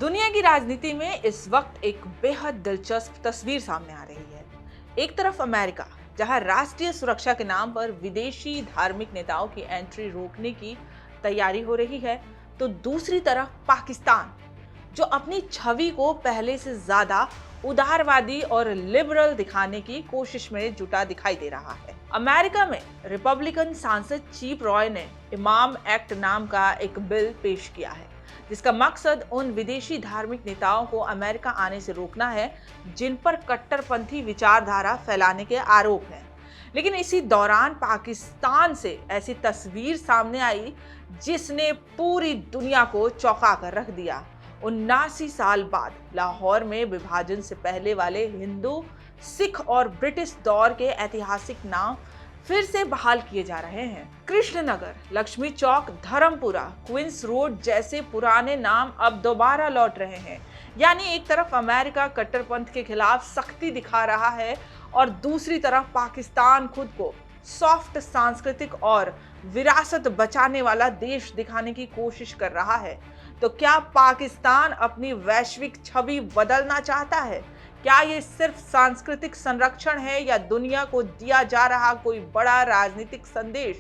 दुनिया की राजनीति में इस वक्त एक बेहद दिलचस्प तस्वीर सामने आ रही है। एक तरफ अमेरिका, जहां राष्ट्रीय सुरक्षा के नाम पर विदेशी धार्मिक नेताओं की एंट्री रोकने की तैयारी हो रही है, तो दूसरी तरफ पाकिस्तान, जो अपनी छवि को पहले से ज्यादा उदारवादी और लिबरल दिखाने की कोशिश में जुटा दिखाई दे रहा है। अमेरिका में रिपब्लिकन सांसद चीप रॉय ने इमाम एक्ट नाम का एक बिल पेश किया है, जिसका मकसद उन विदेशी धार्मिक नेताओं को अमेरिका आने से रोकना है जिन पर कट्टरपंथी विचारधारा फैलाने के आरोप हैं। लेकिन इसी दौरान पाकिस्तान से ऐसी तस्वीर सामने आई जिसने पूरी दुनिया को चौंका कर रख दिया। 79 साल बाद लाहौर में विभाजन से पहले वाले हिंदू, सिख और ब्रिटिश दौर के ऐतिहासिक नाम फिर से बहाल किए जा रहे हैं। कृष्णनगर, लक्ष्मी चौक, धर्मपुरा, क्वींस रोड जैसे पुराने नाम अब दोबारा लौट रहे हैं। यानी एक तरफ अमेरिका कट्टरपंथ के खिलाफ सख्ती दिखा रहा है और दूसरी तरफ पाकिस्तान खुद को सॉफ्ट, सांस्कृतिक और विरासत बचाने वाला देश दिखाने की कोशिश कर रहा है। तो क्या पाकिस्तान अपनी वैश्विक छवि बदलना चाहता है? क्या ये सिर्फ सांस्कृतिक संरक्षण है या दुनिया को दिया जा रहा कोई बड़ा राजनीतिक संदेश?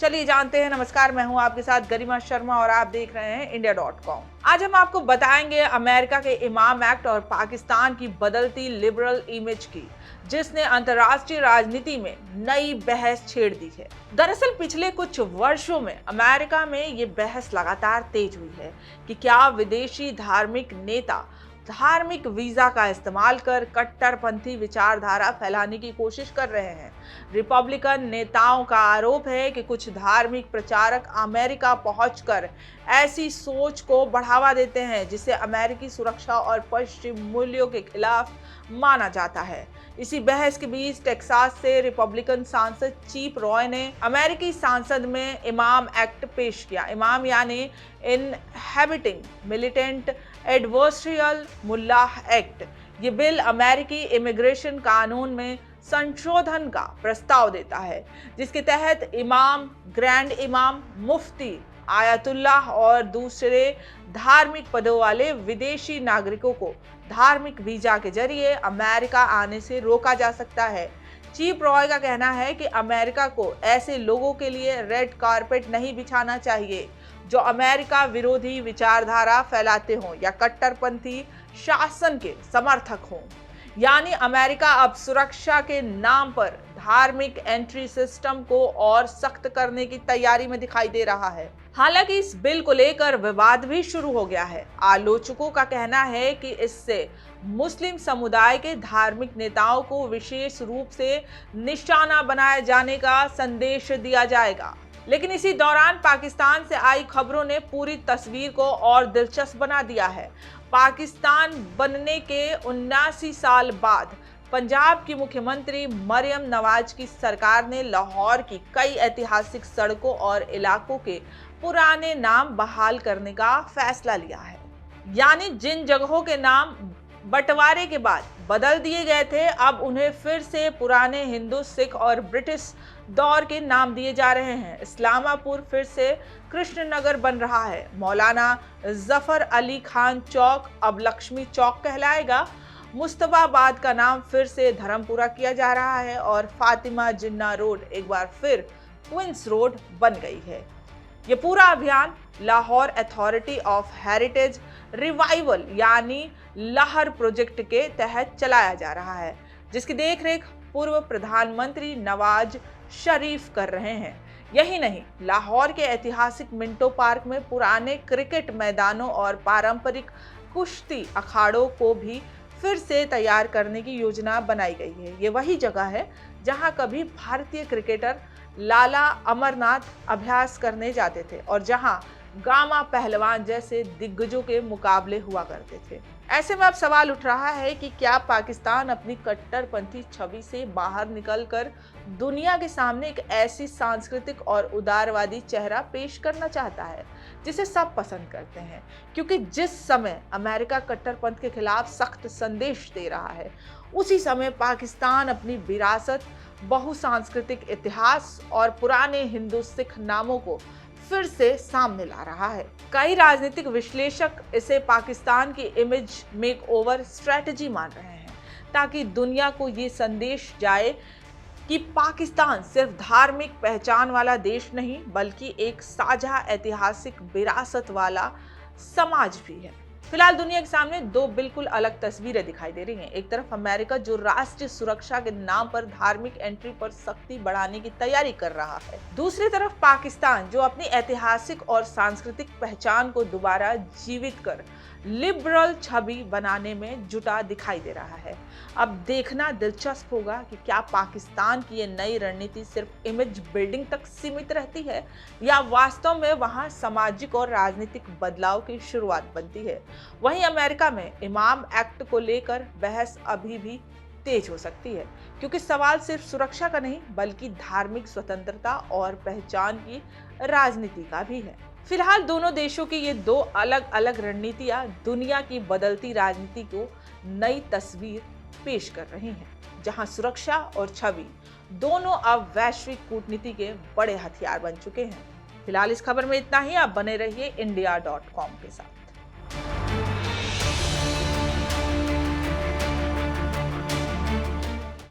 चलिए जानते हैं। नमस्कार, मैं हूं आपके साथ गरिमा शर्मा और आप देख रहे हैं India.com। आज हम आपको बताएंगे अमेरिका के इमाम एक्ट और पाकिस्तान की बदलती लिबरल इमेज की, जिसने अंतर्राष्ट्रीय राजनीति में नई बहस छेड़ दी है। दरअसल पिछले कुछ वर्षों में अमेरिका में ये बहस लगातार तेज हुई है कि क्या विदेशी धार्मिक नेता धार्मिक वीजा का इस्तेमाल कर कट्टरपंथी विचारधारा फैलाने की कोशिश कर रहे हैं। रिपब्लिकन नेताओं का आरोप है कि कुछ धार्मिक प्रचारक अमेरिका पहुंचकर ऐसी सोच को बढ़ावा देते हैं जिसे अमेरिकी सुरक्षा और पश्चिम मूल्यों के खिलाफ माना जाता है। इसी बहस के बीच टेक्सास से रिपब्लिकन सांसद चीप रॉय ने अमेरिकी संसद में इमाम एक्ट पेश किया। इमाम यानी inhabiting militant adversarial Mullah act. ये बिल अमेरिकी इमिग्रेशन कानून में संशोधन का प्रस्ताव देता है, जिसके तहत इमाम, ग्रैंड इमाम, मुफ्ती, आयतुल्लाह और दूसरे धार्मिक पदों वाले विदेशी नागरिकों को धार्मिक वीजा के जरिए अमेरिका आने से रोका जा सकता है। चीप रॉय का कहना है कि अमेरिका को ऐसे लोगों के लिए रेड कारपेट नहीं बिछाना चाहिए जो अमेरिका विरोधी विचारधारा फैलाते हों या कट्टरपंथी शासन के समर्थक हों। यानी अमेरिका अब सुरक्षा के नाम पर धार्मिक एंट्री सिस्टम को और सख्त करने की तैयारी में दिखाई दे रहा है। हालांकि इस बिल को लेकर विवाद भी शुरू हो गया है। आलोचकों का कहना है कि इससे मुस्लिम समुदाय के धार्मिक नेताओं को विशेष रूप से निशाना बनाए जाने का संदेश दिया जाएगा। लेकिन इसी दौरान पाकिस्तान से आई खबरों ने पूरी तस्वीर को और दिलचस्प बना दिया है। पाकिस्तान बनने के 79 साल बाद पंजाब की मुख्यमंत्री मरियम नवाज की सरकार ने लाहौर की कई ऐतिहासिक सड़कों और इलाकों के पुराने नाम बहाल करने का फैसला लिया है। यानी जिन जगहों के नाम बंटवारे के बाद बदल दिए गए थे, अब उन्हें फिर से पुराने हिंदू, सिख और ब्रिटिश दौर के नाम दिए जा रहे हैं। इस्लामापुर फिर से कृष्णनगर बन रहा है। मौलाना जफर अली खान चौक अब लक्ष्मी चौक कहलाएगा। मुस्तफाबाद का नाम फिर से धर्मपुरा किया जा रहा है और फातिमा जिन्ना रोड एक बार फिर क्वींस रोड बन गई है। ये पूरा अभियान Lahore authority of heritage revival यानी लहर प्रोजेक्ट के तहत चलाया जा रहा है, जिसकी देखरेख पूर्व प्रधानमंत्री नवाज शरीफ कर रहे हैं। यही नहीं, लाहौर के ऐतिहासिक मिंटो पार्क में पुराने क्रिकेट मैदानों और पारंपरिक कुश्ती अखाड़ों को भी फिर से तैयार करने की योजना बनाई गई है। ये वही जगह है जहां कभी भारतीय क्रिकेटर लाला अमरनाथ अभ्यास करने जाते थे और जहां गामा पहलवान जैसे दिग्गजों के मुकाबले हुआ करते थे। ऐसे में अब सवाल उठ रहा है कि क्या पाकिस्तान अपनी कट्टरपंथी छवि से बाहर निकलकर दुनिया के सामने एक ऐसी सांस्कृतिक और उदारवादी चेहरा पेश करना चाहता है जिसे सब पसंद करते हैं? क्योंकि जिस समय अमेरिका कट्टरपंथ के खिलाफ सख्त संदेश दे रहा है, उसी समय पाकिस्तान अपनी विरासत, बहुसांस्कृतिक इतिहास और पुराने हिंदू सिख नामों को फिर से सामने ला रहा है। कई राजनीतिक विश्लेषक इसे पाकिस्तान की इमेज मेकओवर स्ट्रेटजी मान रहे हैं, ताकि दुनिया को ये संदेश जाए कि पाकिस्तान सिर्फ धार्मिक पहचान वाला देश नहीं, बल्कि एक साझा ऐतिहासिक विरासत वाला समाज भी है। फिलहाल दुनिया के सामने दो बिल्कुल अलग तस्वीरें दिखाई दे रही हैं। एक तरफ अमेरिका, जो राष्ट्रीय सुरक्षा के नाम पर धार्मिक एंट्री पर सख्ती बढ़ाने की तैयारी कर रहा है। दूसरी तरफ पाकिस्तान, जो अपनी ऐतिहासिक और सांस्कृतिक पहचान को दोबारा जीवित कर लिबरल छवि बनाने में जुटा दिखाई दे रहा है। अब देखना दिलचस्प होगा कि क्या पाकिस्तान की ये नई रणनीति सिर्फ इमेज बिल्डिंग तक सीमित रहती है, या वास्तव में वहां सामाजिक और राजनीतिक बदलाव की शुरुआत बनती है। वहीं अमेरिका में इमाम एक्ट को लेकर बहस अभी भी तेज हो सकती है, क्योंकि सवाल सिर्फ सुरक्षा का नहीं, बल्कि धार्मिक स्वतंत्रता और पहचान की राजनीति का भी है। फिलहाल दोनों देशों की ये दो अलग अलग रणनीतियां दुनिया की बदलती राजनीति को नई तस्वीर पेश कर रही हैं, जहां सुरक्षा और छवि दोनों अब वैश्विक कूटनीति के बड़े हथियार बन चुके हैं। फिलहाल इस खबर में इतना ही। आप बने रहिए India.com के साथ।